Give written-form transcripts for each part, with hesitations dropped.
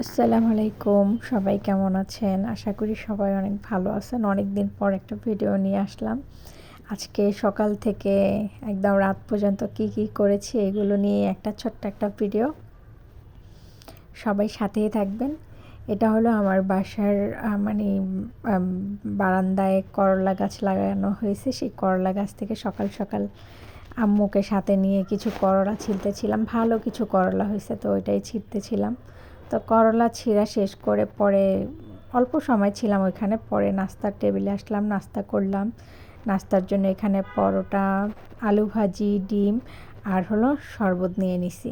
আসসালামু আলাইকুম। সবাই কেমন আছেন? আশা করি সবাই অনেক ভালো আছেন। অনেক দিন পর একটা ভিডিও নিয়ে আসলাম। আজকে সকাল থেকে একদম রাত পর্যন্ত কি করেছি এগুলো নিয়ে একটা ছোট্ট একটা ভিডিও। সবাই সাথেই থাকবেন। এটা হলো আমার বাসার আম বারান্দায় করলা গাছ লাগানো হয়েছে। সেই করলা গাছ থেকে সকাল সকাল আম্মুকে সাথে নিয়ে কিছু করলা ছিলতেছিলাম। ভালো কিছু করলা হয়েছে, তো ওইটাই ছিঁড়তেছিলাম। তো করলা ছিঁড়া শেষ করে পরে অল্প সময় ছিলাম ওইখানে। পরে নাস্তার টেবিলে আসলাম, নাস্তা করলাম। নাস্তার জন্য এখানে পরোটা, আলু ভাজি, ডিম আর হলো শরবত নিয়ে নিছি।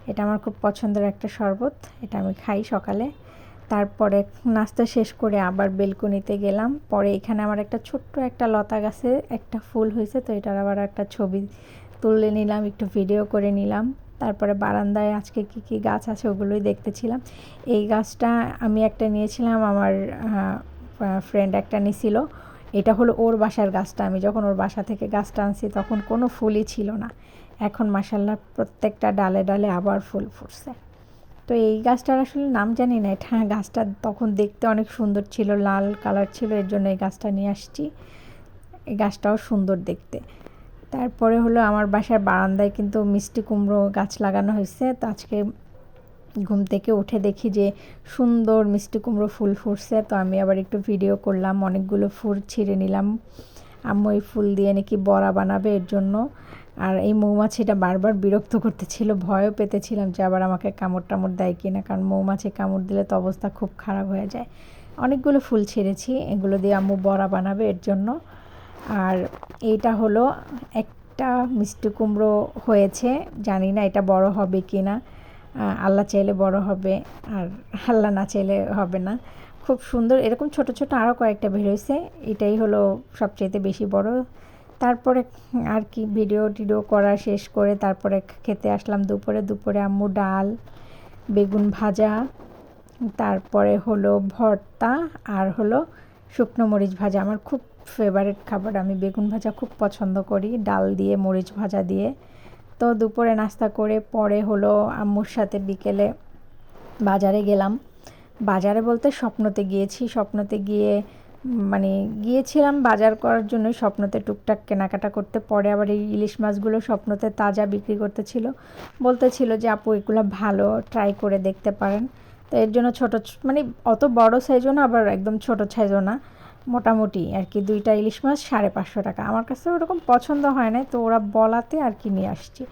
এটা আমার খুব পছন্দের একটা শরবত, এটা আমি খাই সকালে। তারপরে নাস্তা শেষ করে আবার বেলকনিতে গেলাম। পরে এখানে আমার একটা ছোট্ট একটা লতা গাছে একটা ফুল হয়েছে, তো এটার আবার একটা ছবি তুলে নিলাম, একটু ভিডিও করে নিলাম। তারপরে বারান্দায় আজকে কি গাছ আছে ওগুলোই দেখতেছিলাম। এই গাছটা আমি একটা নিয়েছিলাম, আমার ফ্রেন্ড একটা নিছিল। এটা হলো ওর বাসার গাছটা। আমি যখন ওর বাসা থেকে গাছটা আনছি তখন কোনো ফুলই ছিল না। এখন মাশাআল্লাহ প্রত্যেকটা ডালে ডালে আবার ফুল ফুটছে। তো এই গাছটার আসলে নাম জানি না। এটা গাছটা তখন দেখতে অনেক সুন্দর ছিল, লাল কালার ছিল, এর জন্য এই গাছটা নিয়ে আসছি। এই গাছটাও সুন্দর দেখতে। তারপরে হলো আমার বাসার বারান্দায় কিন্তু মিষ্টি কুমড়ো গাছ লাগানো হয়েছে। তো আজকে ঘুম থেকে উঠে দেখি যে সুন্দর মিষ্টি কুমড়ো ফুল ফুটছে। তো আমি আবার একটু ভিডিও করলাম, অনেকগুলো ফুল ছিঁড়ে নিলাম। আম্মু এই ফুল দিয়ে নাকি বড়া বানাবে, এর জন্য। আর এই মৌমাছিটা বারবার বিরক্ত করতেছিল, ভয়ও পেতেছিলাম যে আবার আমাকে কামড় টামড় দেয় কিনা, কারণ মৌমাছি কামড় দিলে তো অবস্থা খুব খারাপ হয়ে যায়। অনেকগুলো ফুল ছিঁড়েছি, এগুলো দিয়ে আম্মু বড়া বানাবে এর জন্য। আর এইটা হলো একটা মিষ্টি কুমড়ো হয়েছে, জানি না এটা বড় হবে কি না। আল্লাহ চাইলে বড় হবে, আর আল্লাহ না চাইলে হবে না। খুব সুন্দর, এরকম ছোট ছোট আরও কয়েকটা বের হয়েছে। এটাই হলো সবচাইতে বেশি বড়। তারপরে আর কি ভিডিও টিডিও করা শেষ করে তারপরে খেতে আসলাম দুপুরে। দুপুরে আম্মু ডাল, বেগুন ভাজা, তারপরে হলো ভর্তা আর হলো শুকনো মরিচ ভাজা। আমার খুব ফেভারিট খাবার, আমি বেগুন ভাজা খুব পছন্দ করি ডাল দিয়ে, মরিচ ভাজা দিয়ে। তো দুপুরে নাস্তা করে পরে হলো আম্মুর সাথে বিকেলে বাজারে গেলাম। বাজারে বলতে স্বপ্নতে গিয়েছি। স্বপ্নতে গিয়ে গিয়েছিলাম বাজার করার জন্য, স্বপ্নতে টুকটাক কেনাকাটা করতে। পরে আবার এই ইলিশ মাছগুলো স্বপ্নতে তাজা বিক্রি করতেছিল, বলতেছিল যে আপু এগুলো ভালো, ট্রাই করে দেখতে পারেন। তো এর জন্য অত বড় সাইজও না, আবার একদম ছোট সাইজও না, মোটামুটি আর কি। 2টা ইলিশ মাছ 550 টাকা। আমার কাছে ওরকম পছন্দ হয় না, তো ওরা বলাতে আর কি নিয়ে আসছি।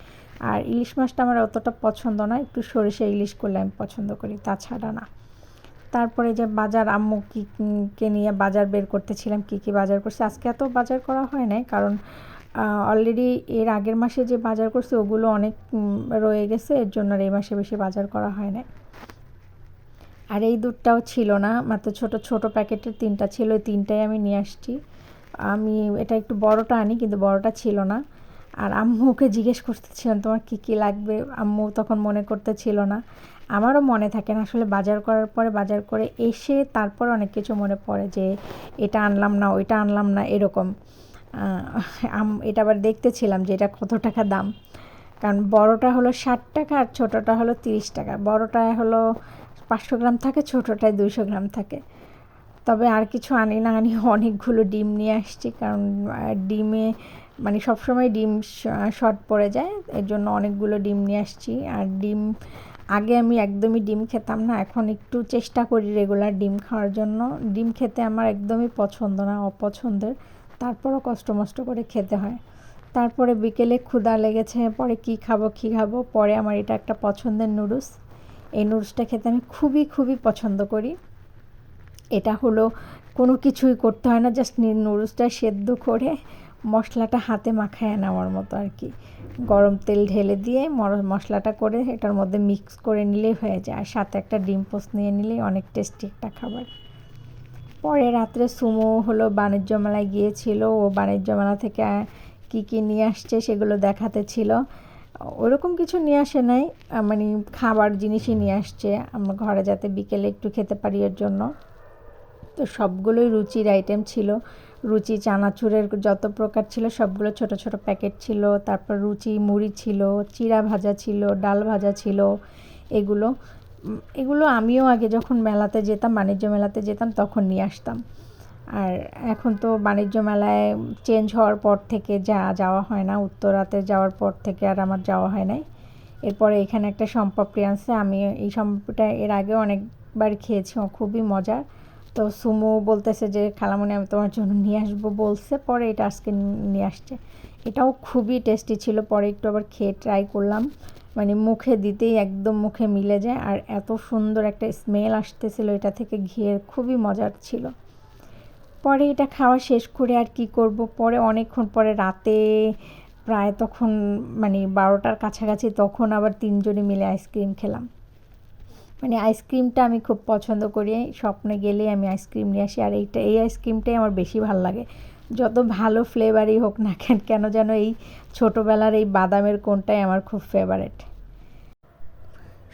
আর ইলিশ মাছটা আমার অতটা পছন্দ না, একটু সরিষা ইলিশ করলে আমি পছন্দ করি, তাছাড়া না। তারপরে যে বাজার আম্মু কে নিয়ে বাজার বের করতেছিলাম, কি বাজার করছি। আজকে এত বাজার করা হয় নাই, কারণ অলরেডি এর আগের মাসে যে বাজার করছি ওগুলো অনেক রয়ে গেছে, এর জন্য আর এই মাসে বেশি বাজার করা হয় না। আর এই দুধটাও ছিল না, মাত্র ছোট প্যাকেটের 3টা ছিল, ওই 3টাই আমি নিয়ে আসছি। আমি এটা একটু বড়টা আনি, কিন্তু বড়টা ছিল না। আর আম্মুকে জিজ্ঞেস করতেছিলাম তোমার কি লাগবে, আম্মু তখন মনে করতেছিল না। আমারও মনে থাকে না আসলে, বাজার করার পরে বাজার করে এসে তারপর অনেক কিছু মনে পড়ে যে এটা আনলাম না, ওইটা আনলাম না, এরকম। এটা আবার দেখতেছিলাম যে এটা কত টাকা দাম, কারণ বড়টা হলো 60 টাকা আর ছোটোটা হলো 30 টাকা। বড়টায় হলো 500 গ্রাম থাকে, ছোটোটায় 200 গ্রাম থাকে। তবে আর কিছু আনি না, অনেকগুলো ডিম নিয়ে আসছি, কারণ ডিমে সবসময় ডিম শর্ট পড়ে যায়, এর জন্য অনেকগুলো ডিম নিয়ে আসছি। আর ডিম আগে আমি একদমই ডিম খেতাম না, এখন একটু চেষ্টা করি রেগুলার ডিম খাওয়ার জন্য। ডিম খেতে আমার একদমই পছন্দ না, অপছন্দের, তারপরও কষ্ট মষ্ট করে খেতে হয়। তারপরে বিকেলে ক্ষুধা লেগেছে, পরে কি খাবো, পরে আমার এটা একটা পছন্দের নুডলস। এই নুডলসটা খেতে আমি খুবই পছন্দ করি। এটা হলো কোনো কিছুই করতে হয় না, জাস্ট নুডলসটা সেদ্ধ করে মশলাটা হাতে মাখায় নেওয়ার মতো আর কি। গরম তেল ঢেলে দিয়ে মশলাটা করে এটার মধ্যে মিক্স করে নিলেই হয়ে যায়, আর সাথে একটা ডিম পোস্ট নিয়ে নিলেই অনেক টেস্টি একটা খাবার। পরে রাত্রে সুমো হলো বাণিজ্য মেলায় গিয়েছিল, ও বাণিজ্য মেলা থেকে কি নিয়ে আসছে সেগুলো দেখাতে ছিল। ওরকম কিছু নিয়ে আসে নাই, খাবার জিনিসই নিয়ে আসছে আমরা ঘরে যাতে বিকেলে একটু খেতে পারি এর জন্য। তো সবগুলোই রুচির আইটেম ছিল। রুচি চানাচুরের যত প্রকার ছিল সবগুলো ছোট প্যাকেট ছিল। তারপর রুচি মুড়ি ছিল, চিড়া ভাজা ছিল, ডাল ভাজা ছিল, এগুলো। এগুলো আমিও আগে যখন মেলাতে যেতাম, বাণিজ্য মেলাতে যেতাম, তখন নিয়ে আসতাম। আর এখন তো বাণিজ্য মেলায় চেঞ্জ হওয়ার পর থেকে যাওয়া হয় না, উত্তরাতে যাওয়ার পর থেকে আর আমার যাওয়া হয় নাই। এরপরে এখানে একটা সম্পাপড়ি আনছে, আমি এই সম্পাপড়িটা এর আগেও অনেকবার খেয়েছি, খুবই মজার। তো সুমো বলতেছে যে খালামণি আমি তোমার জন্য নিয়ে আসবো বলছে, পরে এটা আজকে নিয়ে আসছে। এটাও খুবই টেস্টি ছিল, পরে একটু আবার খেয়ে ট্রাই করলাম, মানে মুখে দিতেই একদম মুখে মিলে যায়, আর এত সুন্দর একটা স্মেল আসতেছিল এটা থেকে, ঘিয়ের খুবই মজার ছিল। পরে এটা খাওয়া শেষ করে আর কি করব, পরে অনেকক্ষণ পরে রাতে প্রায় তখন মানে 12টার কাছাকাছি, তখন আবার তিনজনে মিলে আইসক্রিম খেলাম। মানে আইসক্রিমটা আমি খুব পছন্দ করি, স্বপ্নে গেলে আমি আইসক্রিম নিয়ে আসি, আর এই আইসক্রিমটাই আমার বেশি ভালো লাগে। যত ভালো ফ্লেভারই হোক না কেন যেন এই ছোটোবেলার এই বাদামের কোনটাই আমার খুব ফেভারেট।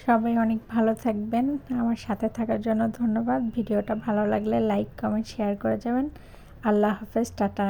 সবাই অনেক ভালো থাকবেন, আমার সাথে থাকার জন্য ধন্যবাদ। ভিডিওটা ভালো লাগলে লাইক, কমেন্ট, শেয়ার করে যাবেন। আল্লাহ হাফেজ, টাটা।